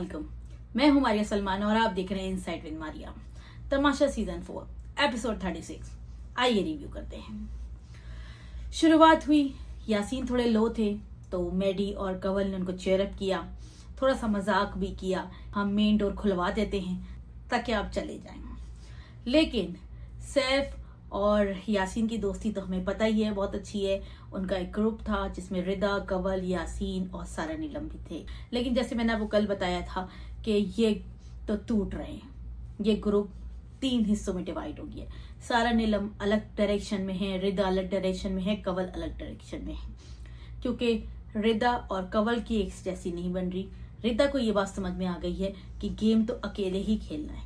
वालेकुम, मैं हूं मारिया सलमान और आप देख रहे हैं insight with Maria. Tamasha season 4 episode 36। आइए रिव्यू करते हैं। शुरुआत हुई, यासीन थोड़े लो थे तो मैडी और कंवल ने उनको चेयरअप किया, थोड़ा सा मजाक भी किया, हम मेन डोर खुलवा देते हैं ताकि आप चले जाएं। लेकिन सैफ और यासीन की दोस्ती तो हमें पता ही है, बहुत अच्छी है। उनका एक ग्रुप था जिसमें रिदा, कंवल, यासीन और सारा नीलम भी थे। लेकिन जैसे मैंने आपको कल बताया था कि ये तो टूट रहे हैं, ये ग्रुप 3 हिस्सों में डिवाइड हो गया। सारा नीलम अलग डायरेक्शन में है, रिदा अलग डायरेक्शन में है, कंवल अलग डायरेक्शन में है, क्योंकि रिदा और कंवल की एक जैसी नहीं बन रही। रिदा को ये बात समझ में आ गई है कि गेम तो अकेले ही खेलना है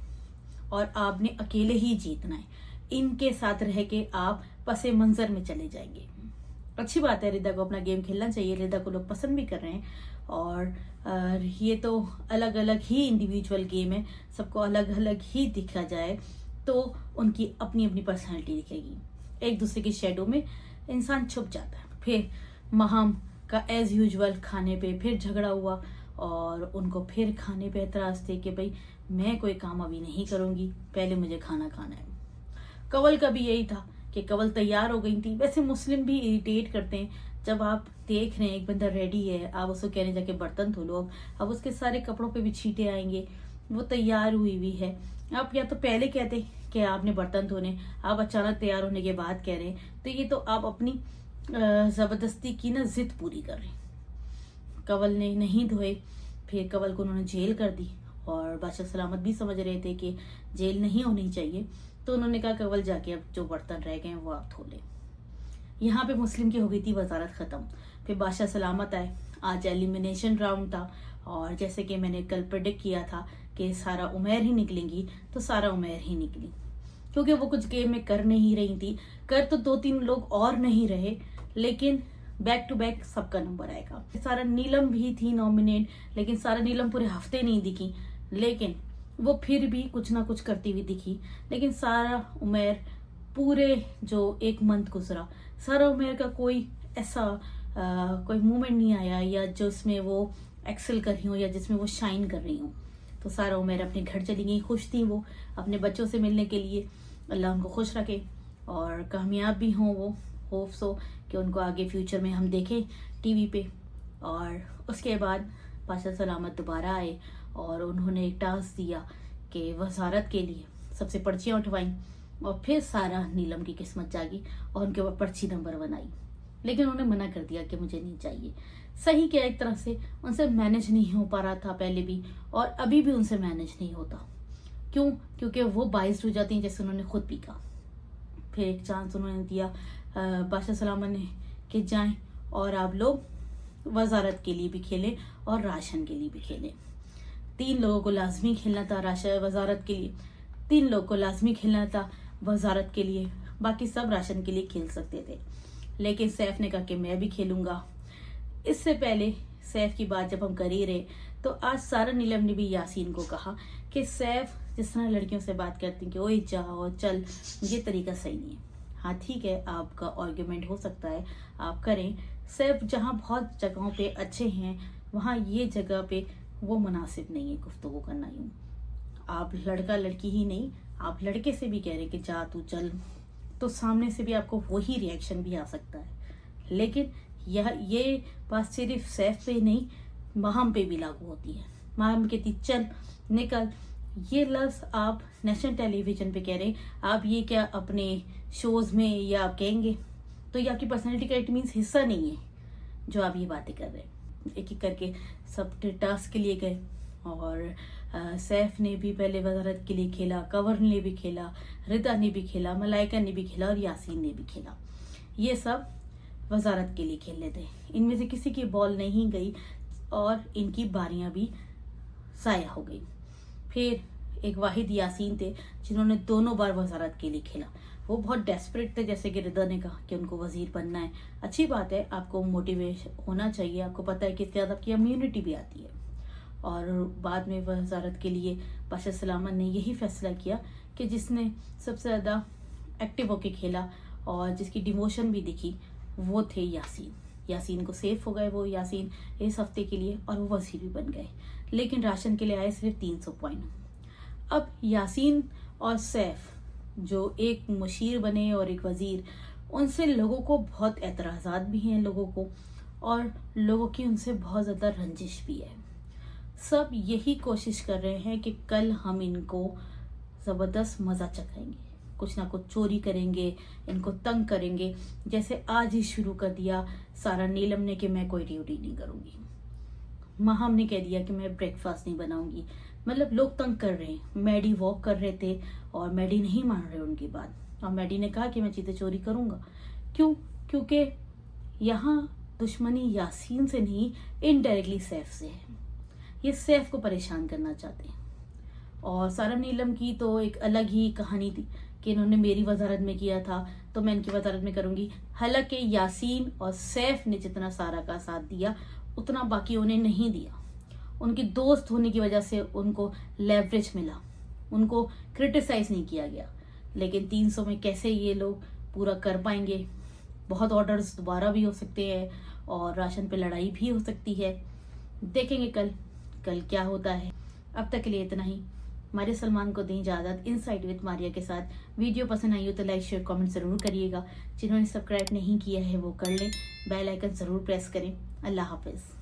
और आपने अकेले ही जीतना है। इनके साथ रह के आप पसे मंजर में चले जाएंगे। अच्छी बात है, रिदा को अपना गेम खेलना चाहिए, रिदा को लोग पसंद भी कर रहे हैं। और ये तो अलग अलग ही इंडिविजुअल गेम है, सबको अलग अलग ही दिखा जाए तो उनकी अपनी अपनी पर्सनैलिटी दिखेगी। एक दूसरे के शेडो में इंसान छुप जाता है। फिर महम का एज यूजुअल खाने पे फिर झगड़ा हुआ और उनको फिर खाने पे एतराज थे कि भाई मैं कोई काम अभी नहीं करूंगी, पहले मुझे खाना खाना है। कंवल का भी यही था कि कंवल तैयार हो गई थी। वैसे मुस्लिम भी इरिटेट करते हैं, जब आप देख रहे हैं एक बंदा रेडी है, आप उसको कहने जाके बर्तन धो लो, अब उसके सारे कपड़ों पे भी छींटे आएंगे। वो तैयार हुई हुई है, आप या तो पहले कहते कि आपने बर्तन धोने, आप अचानक तैयार होने के बाद कह रहे हैं, तो ये तो आप अपनी जबरदस्ती की ना जिद पूरी कर रहे हैं। कंवल ने नहीं धोए, फिर कंवल को उन्होंने जेल कर दी और बादशाह सलामत भी समझ रहे थे कि जेल नहीं होनी चाहिए, तो उन्होंने कहा कंवल जाके अब जो बर्तन रह गए हैं वो आप धो लें। यहाँ पे मुस्लिम की हो गई थी वजारत खत्म। फिर बादशाह सलामत आए, आज एलिमिनेशन राउंड था और जैसे कि मैंने कल प्रेडिक्ट किया था कि सारा उमैर ही निकलेंगी, तो सारा उमैर ही निकली, क्योंकि वो कुछ गेम में कर नहीं रही थी। कर तो 2-3 लोग और नहीं रहे, लेकिन बैक टू बैक सबका नंबर आएगा। सारा नीलम भी थी नॉमिनेट, लेकिन सारा नीलम पूरे हफ्ते नहीं दिखी, लेकिन वो फिर भी कुछ ना कुछ करती हुई दिखी। लेकिन सारा उमैर पूरे जो एक मंथ गुजरा, सारा उमैर का कोई ऐसा कोई मोमेंट नहीं आया या जिसमें वो एक्सेल कर रही हो या जिसमें वो शाइन कर रही हो। तो सारा उमैर अपने घर चली गई, खुश थी वो अपने बच्चों से मिलने के लिए। अल्लाह उनको खुश रखे और कामयाब भी हों वो, होप सो कि उनको आगे फ्यूचर में हम देखें टीवी पे। और उसके बाद बादशाह सलामत दोबारा आए और उन्होंने एक टास्क दिया कि वजारत के लिए सबसे पर्चियाँ उठवाई और फिर सारा नीलम की किस्मत जागी और उनके ऊपर पर्ची नंबर 1 आई। लेकिन उन्होंने मना कर दिया कि मुझे नहीं चाहिए। सही क्या, एक तरह से उनसे मैनेज नहीं हो पा रहा था पहले भी और अभी भी उनसे मैनेज नहीं होता। क्यों? क्योंकि वो बाइस्ड हो जाती हैं, जैसे उन्होंने खुद भी कहा। फिर एक चांस उन्होंने दिया बादशाह सलामत ने कि जाएं और आप लोग वजारत के लिए भी खेलें और राशन के लिए भी खेलें। 3 लोगों को लाजमी खेलना था राशन वजारत के लिए, 3 लोगों को लाजमी खेलना था वजारत के लिए, बाकी सब राशन के लिए खेल सकते थे। लेकिन सैफ ने कहा कि मैं भी खेलूंगा। इससे पहले सैफ की बात जब हम कर ही रहे, तो आज सारा नीलम ने भी यासीन को कहा कि सैफ जिस तरह लड़कियों से बात करती हैं कि ओए जाओ चल, ये तरीका सही नहीं है। हाँ ठीक है, आपका आर्ग्यूमेंट हो सकता है, आप करें। सैफ जहाँ बहुत जगहों पे अच्छे हैं, वहाँ ये जगह पे वो मुनासिब नहीं है गुफ्तगू करना। यूँ आप लड़का लड़की ही नहीं, आप लड़के से भी कह रहे कि जा तू चल, तो सामने से भी आपको वही रिएक्शन भी आ सकता है। लेकिन ये बात सिर्फ सैफ पे नहीं, महम पे भी लागू होती है। महम कहती चल निकल, ये लफ्ज़ आप नेशनल टेलीविजन पे कह रहे हैं, आप ये क्या अपने शोज़ में या आप कहेंगे? तो ये आपकी पर्सनैलिटी का इट मीन्स हिस्सा नहीं है जो आप ये बातें कर रहे हैं। एक एक करके सब टास्क के लिए गए और सैफ ने भी पहले वजारत के लिए खेला, कंवर ने भी खेला, रिदा ने भी खेला, मलाइका ने भी खेला और यासीन ने भी खेला। ये सब वजारत के लिए खेल रहे थे। इनमें से किसी की बॉल नहीं गई और इनकी बारियां भी ज़ाया हो गई। फिर एक वाहिद यासीन थे जिन्होंने दोनों बार वजारत के लिए खेला। वो बहुत डेस्परेट थे, जैसे कि रिदा ने कहा कि उनको वजीर बनना है। अच्छी बात है, आपको मोटिवेशन होना चाहिए, आपको पता है कि इसके बाद आपकी इम्यूनिटी भी आती है। और बाद में वजारत के लिए बादशाह सलामत ने यही फैसला किया कि जिसने सबसे ज़्यादा एक्टिव होके खेला और जिसकी डिवोशन भी दिखी वो थे यासीन। यासीन को सेफ हो गए वो यासीन इस हफ्ते के लिए, और वो वजीर भी बन गए। लेकिन राशन के लिए आए सिर्फ 300 पॉइंट। अब यासीन और सैफ जो एक मुशीर बने और एक वजीर, उनसे लोगों को बहुत एतराज़ात भी हैं लोगों को, और लोगों की उनसे बहुत ज़्यादा रंजिश भी है। सब यही कोशिश कर रहे हैं कि कल हम इनको ज़बरदस्त मज़ा चखाएंगे, कुछ ना कुछ चोरी करेंगे, इनको तंग करेंगे। जैसे आज ही शुरू कर दिया सारा नीलम ने कि मैं कोई ड्यूटी नहीं करूँगी, महम ने कह दिया कि मैं ब्रेकफास्ट नहीं बनाऊंगी। मतलब लोग तंग कर रहे हैं। मैडी वॉक कर रहे थे और मैडी नहीं मान रहे उनकी बात, और मैडी ने कहा कि मैं चीज़ें चोरी करूंगा। क्यों? क्योंकि यहाँ दुश्मनी यासीन से नहीं, इनडायरेक्टली सैफ से है। ये सैफ को परेशान करना चाहते हैं। और सारा नीलम की तो एक अलग ही कहानी थी कि इन्होंने मेरी वजारत में किया था तो मैं इनकी वजारत में करूंगी। हालांकि यासीन और सैफ ने जितना सारा का साथ दिया उतना बाकियों ने नहीं दिया। उनकी दोस्त होने की वजह से उनको लेवरेज मिला, उनको क्रिटिसाइज नहीं किया गया। लेकिन 300 में कैसे ये लोग पूरा कर पाएंगे? बहुत ऑर्डर्स दोबारा भी हो सकते हैं और राशन पे लड़ाई भी हो सकती है। देखेंगे कल क्या होता है। अब तक के लिए इतना ही। मारिया सलमान को दें इजाज़त इनसाइट विद मारिया के साथ। वीडियो पसंद आई हो तो लाइक शेयर कमेंट ज़रूर करिएगा। जिन्होंने सब्सक्राइब नहीं किया है वो कर लें, बेल आइकन ज़रूर प्रेस करें। अल्लाह हाफिज़।